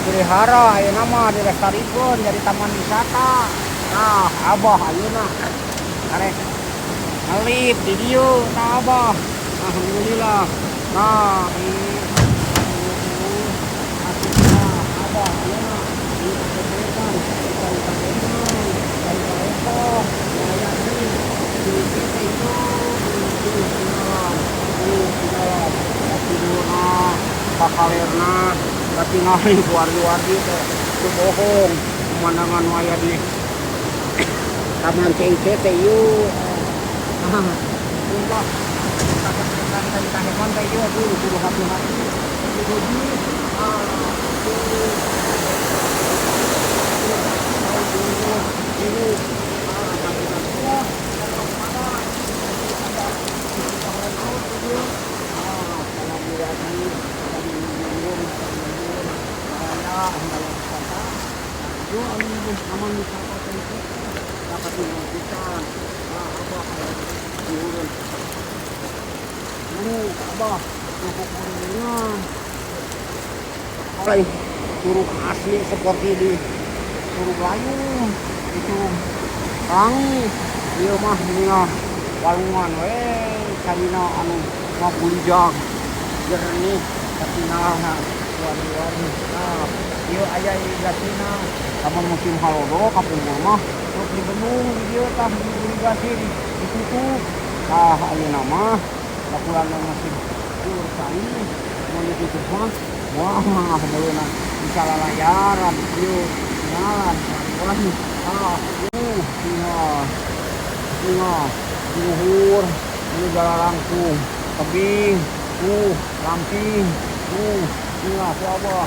Pelihara ayo nama dilestarikan jadi taman wisata. Nah abah ayeuna arek ngelip video nah abah alhamdulillah. Nah ini abah ayeuna diperbolehkan dari taman dari Epok saya di sini itu di dalam tidurna pakalerna tapi nari wargi-wargi itu bohong pemandangan waya di taman CICT yuk sumpah kita heman kayak yuk tuh suruh hati-hati aman wisata itu dapat dilakukan. Nah, abah diurun. Ini abah cukup dengan oleh curug asli seperti di Curug Layung itu rangi ieu mah nya walungan we kalina anu ngabuljang jernih katingalna wari-wari. Nah, ieu aya irigasina taman musim halodo kapunggul mah terus di Benung di dieu tah irigasi ditutup. Ah ayeuna mah kapulanna musim urusani mun ditutup mah wah beuleuh bisa lalayaran ieu jalan wani singa luhur ini jalan langkung tebing lamping singa siapa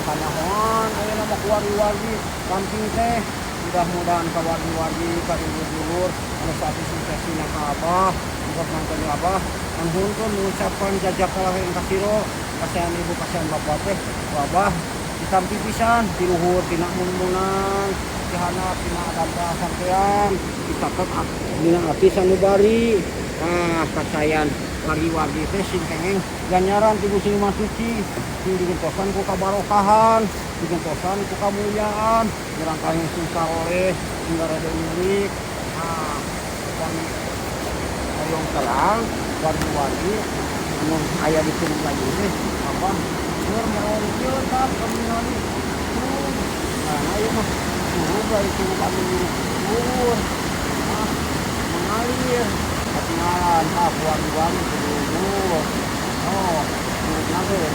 kanahoan ayeuna mah kuwargi-wargi lamping teh mudah-mudahan ka wargi-wargi ka dulur-dulur anu satisfaksina ka abah buat nonton abah anhunkeun mengucapkan jazakallahu khairan katsira kasihan ibu kasihan bapak teh abah ditampi pisan di luhur tina mun-munan dihanap tina adabah sampean dicatet dina ati sanubari. Nah kasayan wargi-wargi teh sing kengeng ganjaran ti Gusti Maha Suci sing digentosan ku kabarokahan digentosan ku kamuliaan ngerangkahin sing saroleh sing rada milik. Nah kami hayong terang wargi-wargi anu aya di Curug Layung teh apa nur merorikeun tah kamingali. Nah ayeuna mah curug dari Curug Layung mengalir ketinggalan wargi-wargi dulu. Oh curugna teh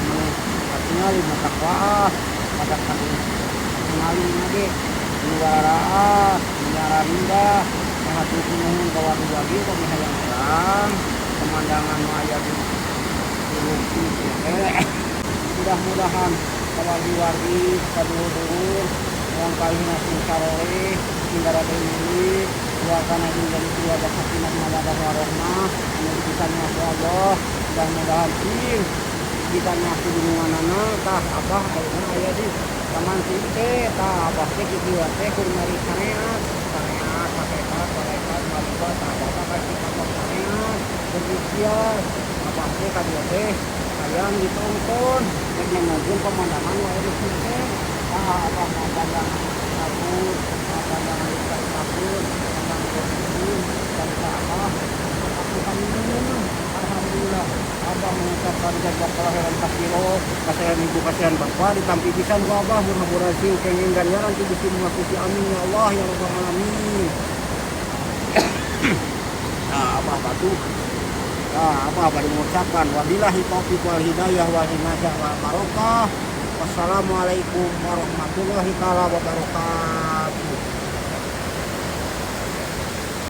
ketinggalan mata kuat pada kali mengalir ge luaras menara indah hatur nuhun ka wargi-wargi kami hayang terang pemandangan aya di Curug teh. Mudah-mudahan ka wargi-wargi ka dulur-dulur yang kalihna sing saroleh sing rada milik keluargana jadi keluarga sakinah mawaddah warahmah anu dipisannya ku Allah. Mudah-mudahan sing ditanya ku dununganana tah abah ayeuna aya di taman CICT tah abah teh kitu teh kudu mari sareat malaikat malaikat abah kasih kapok sareat berikhtiar abah teh ka dieu teh hayang ditonton rek nyamukeun pemandangan wae di CICT tah abah pemandangan kabut pemandangan kabut alhamdulillah abah mengucapkan jazakallahu khairan katsira kasihan ibu kasihan bapak ditampi pisan ku abah mudah-mudahan sing kenging ganjaran ti Gusti Maha Suci amin ya Allah ya rabbal alamin. Nah abah batu abah bari mengucapkan wabillahi taufiq wal hidayah wal hinayah wal barokah. Wassalamualaikum warahmatullahi wabarakatuh.